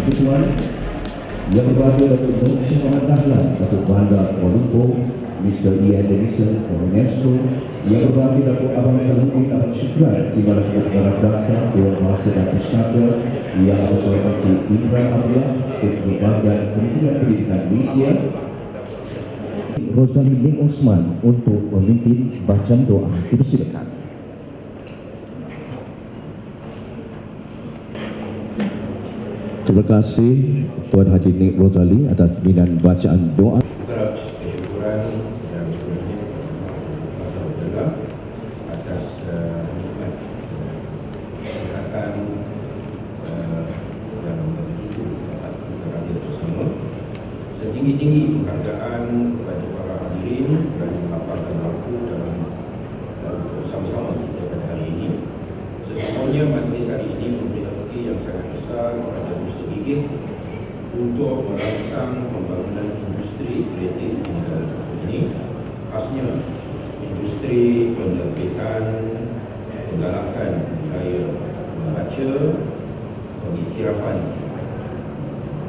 Persekutuan, yang berbahagia Dato Dahlan, Dato Bandar Kuala Lumpur, Mr. Idris UNESCO, yang berbahagia Dato Abang Saluddin Abang Syukran, Timbalan Ketua Dasar Dewan Bahasa dan Pustaka, yang bersoal Encik Irwan Sekretari Bahagian Kementerian Pendidikan Malaysia, Rosali bin Osman untuk memimpin bacaan doa. Dipersilakan. Terima kasih Tuan Haji Nik Rosali atas pimpinan bacaan doa. Kesyukuran dan berterima atas nikmat kesihatan yang begitu dapat kita rakyat bersama. Setinggi-tinggi penghargaan kepada para hadirin kerana melapangkan waktu dalam bersama-sama kita pada hari ini. Sesungguhnya majlis hari ini memberi arti yang sangat besar kepada YBhg untuk merangsang pembangunan industri kreatif di negara ini, khasnya industri penerbitan, penggalakan budaya membaca, pengiktirafan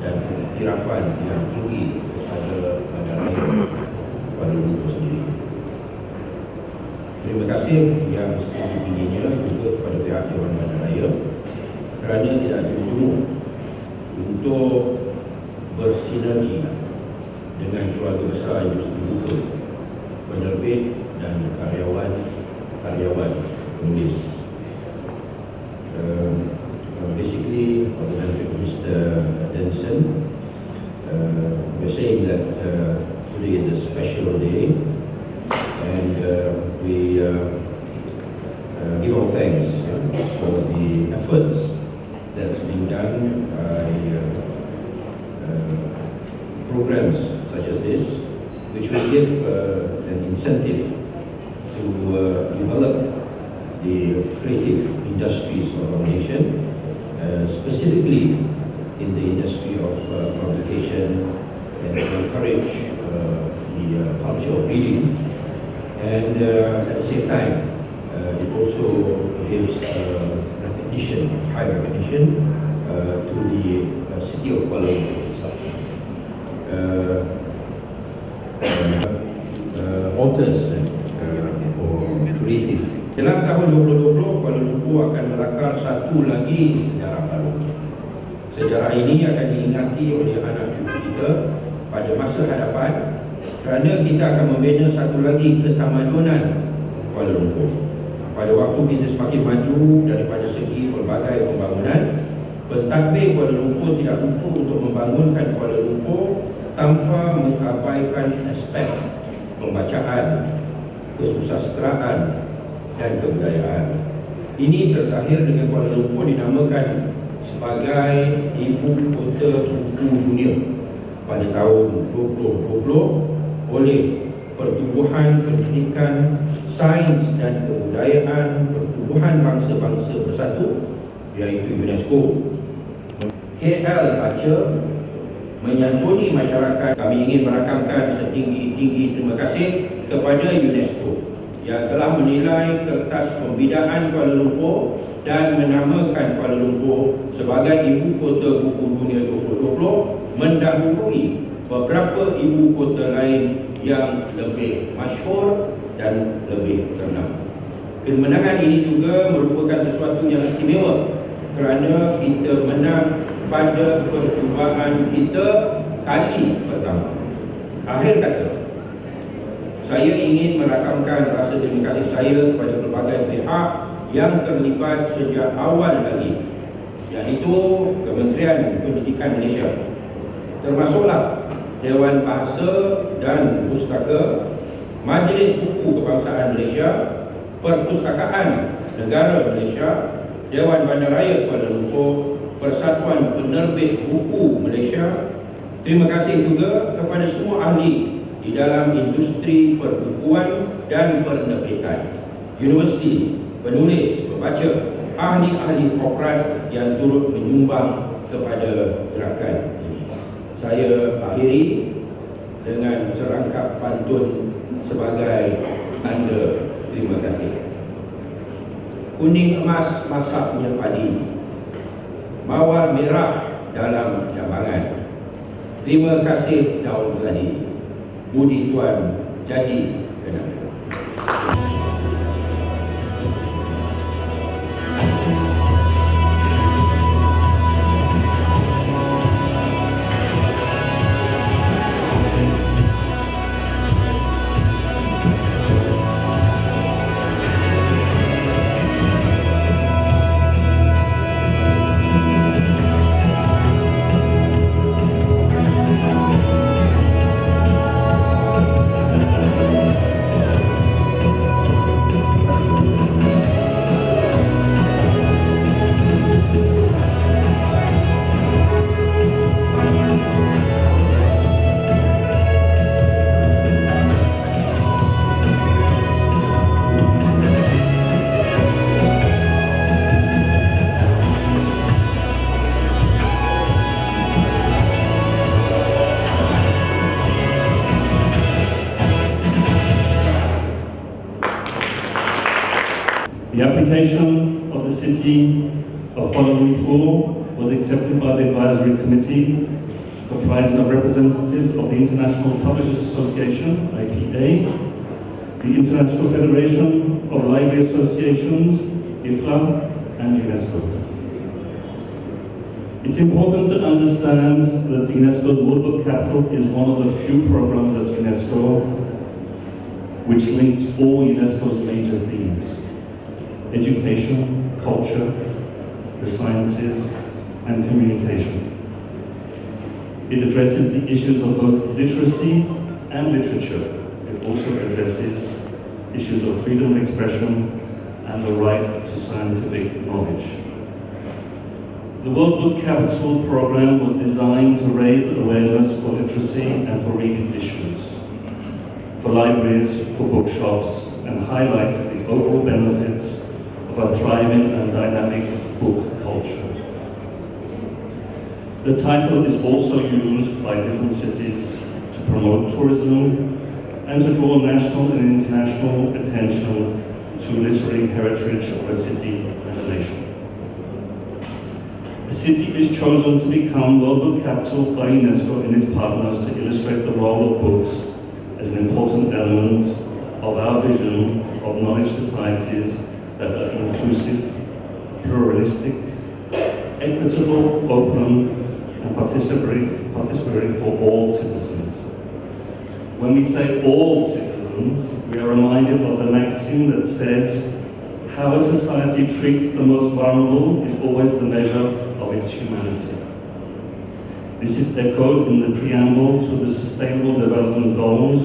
dan pengiktirafan yang tinggi kepada Bandaraya Kuala Lumpur sendiri. Terima kasih yang setinggi-tingginya juga kepada pihak Dewan Bandaraya kerana tidak jujur untuk bersinergi dengan keluarga besar industri buku, penerbit dan karyawan penulis. Basically, for the benefit of Mr. Denson, we're saying that today is a special day, and we give our thanks for the efforts that's been done by programs such as this, which will give an incentive to develop the creative industries of our nation, specifically in the industry of publication, and to encourage the culture of reading. And at the same time, it also gives recognition, high recognition to the city of Kuala Lumpur itself. Authors for kreatif. Dalam tahun 2020, Kuala Lumpur akan melakar satu lagi sejarah baru. Sejarah ini akan diingati oleh anak cucu kita pada masa hadapan kerana kita akan membina satu lagi ketamadunan Kuala Lumpur. Pada waktu kita semakin maju daripada segi pelbagai pembangunan, pentadbir Kuala Lumpur tidak lupa untuk membangunkan Kuala Lumpur tanpa mengabaikan aspek pembacaan, kesusasteraan dan kebudayaan. Ini terzahir dengan Kuala Lumpur dinamakan sebagai ibu kota buku dunia pada tahun 2020 oleh Pertubuhan Pendidikan, Sains dan Kebudayaan Pertubuhan Bangsa-Bangsa Bersatu, iaitu UNESCO. KL Baca menyantuni masyarakat. Kami ingin merakamkan setinggi-tinggi terima kasih kepada UNESCO yang telah menilai kertas pembidaan Kuala Lumpur dan menamakan Kuala Lumpur sebagai ibu kota buku dunia 2020, mendahului beberapa ibu kota lain yang lebih masyhur dan lebih ternama. Kemenangan ini juga merupakan sesuatu yang istimewa kerana kita menang pada percubaan kita kali pertama. Akhir kata, saya ingin merakamkan rasa terima kasih saya kepada pelbagai pihak yang terlibat sejak awal lagi, iaitu Kementerian Pendidikan Malaysia, termasuklah Dewan Bahasa dan Pustaka, Majlis Buku Kebangsaan Malaysia, Perpustakaan Negara Malaysia, Dewan Bandaraya Kuala Lumpur, Persatuan Penerbit Buku Malaysia. Terima kasih juga kepada semua ahli di dalam industri perbukuan dan penerbitan, universiti, penulis, pembaca, ahli-ahli korporat yang turut menyumbang kepada gerakan ini. Saya akhiri dengan serangkap pantun sebagai tanda terima kasih. Kuning emas masaknya padi, mawar merah dalam jambangan. Terima kasih daun tadi. Budi tuan jadi kenangan. The application of the City of Kuala Lumpur was accepted by the Advisory Committee, comprising of representatives of the International Publishers Association, IPA, the International Federation of Library Associations, IFLA, and UNESCO. It's important to understand that UNESCO's World Book Capital is one of the few programs at UNESCO which links all UNESCO's major themes: education, culture, the sciences, and communication. It addresses the issues of both literacy and literature. It also addresses issues of freedom of expression and the right to scientific knowledge. The World Book Capital program was designed to raise awareness for literacy and for reading issues, for libraries, for bookshops, and highlights the overall benefits of a thriving and dynamic book culture. The title is also used by different cities to promote tourism and to draw national and international attention to literary heritage of a city and a nation. A city is chosen to become World Book Capital by UNESCO and its partners to illustrate the role of books as an important element of our vision of knowledge societies that are inclusive, pluralistic, equitable, open, and participatory for all citizens. When we say all citizens, we are reminded of the maxim that says, how a society treats the most vulnerable is always the measure of its humanity. This is echoed in the preamble to the Sustainable Development Goals,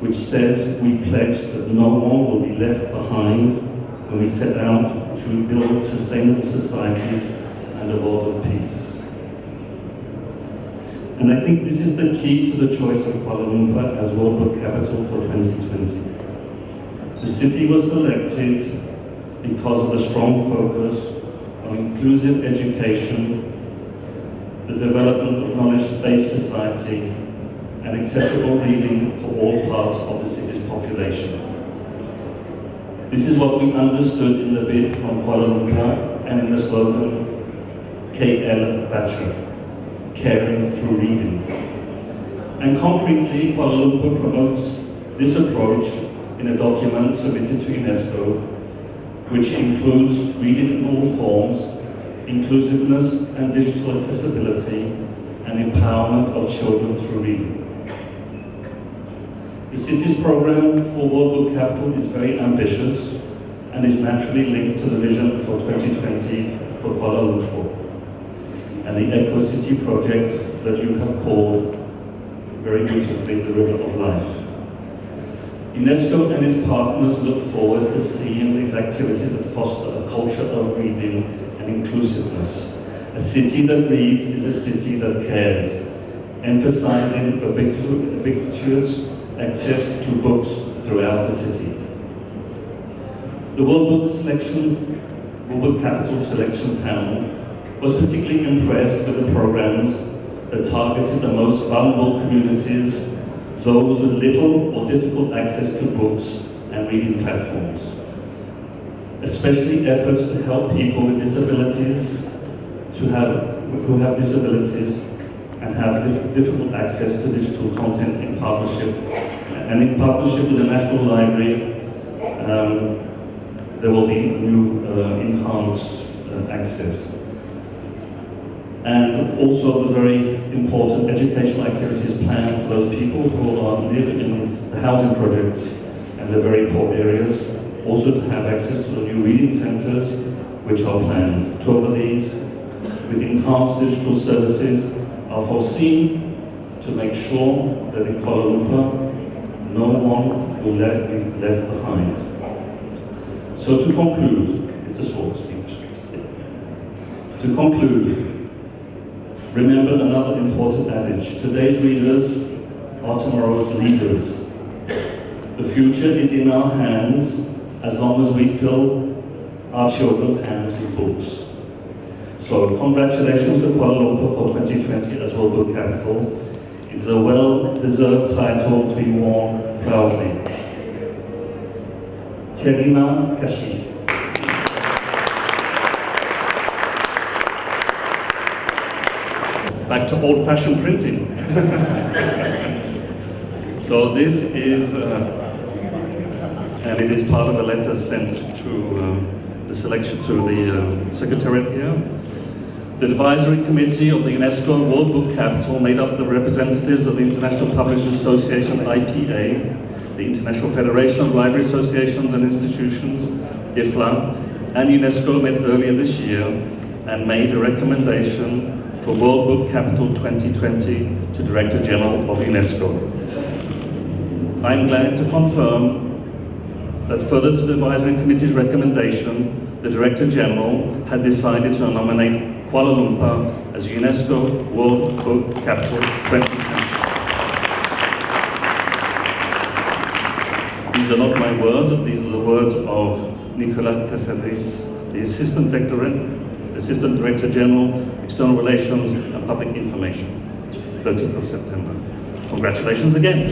which says we pledge that no one will be left behind when we set out to build sustainable societies and a world of peace. And I think this is the key to the choice of Kuala Lumpur as World Book Capital for 2020. The city was selected because of the strong focus on inclusive education, the development of knowledge-based society, and accessible reading for all parts of the city's population. This is what we understood in the bid from Kuala Lumpur and in the slogan, KL Baca, caring through reading. And concretely, Kuala Lumpur promotes this approach in a document submitted to UNESCO, which includes reading in all forms, inclusiveness and digital accessibility, and empowerment of children through reading. The city's program for World Book Capital is very ambitious and is naturally linked to the vision for 2020 for Kuala Lumpur and the Eco-City project that you have called very beautifully the River of Life. UNESCO and its partners look forward to seeing these activities that foster a culture of reading and inclusiveness. A city that reads is a city that cares, emphasizing ubiquitous access to books throughout the city. The World Book Capital Selection Panel was particularly impressed with the programs that targeted the most vulnerable communities, those with little or difficult access to books and reading platforms, especially efforts to help people with disabilities to who have disabilities and have difficult access to digital content in partnership. And in partnership with the National Library, there will be new enhanced access. And also the very important educational activities planned for those people who live in the housing projects and the very poor areas, also to have access to the new reading centres which are planned. 12 of these with enhanced digital services are foreseen to make sure that in Kuala Lumpur no one will be left behind. So to conclude, it's a short speech. To conclude, remember another important adage. Today's readers are tomorrow's leaders. The future is in our hands as long as we fill our children's hands with books. So congratulations to Kuala Lumpur for 2020 as World Book Capital. It's a well-deserved title to be worn proudly. Terima kasih. Back to old-fashioned printing. So this is, and it is part of a letter sent to the selection to the Secretariat here. The Advisory Committee of the UNESCO World Book Capital, made up of the representatives of the International Publishers Association, IPA, the International Federation of Library Associations and Institutions, IFLA, and UNESCO met earlier this year and made a recommendation for World Book Capital 2020 to Director General of UNESCO. I am glad to confirm that further to the Advisory Committee's recommendation, the Director General has decided to nominate Kuala Lumpur as UNESCO World Book Capital 2020. These are not my words, these are the words of Nicolas Casadis, the Assistant Director General, External Relations and Public Information, 30th of September. Congratulations again.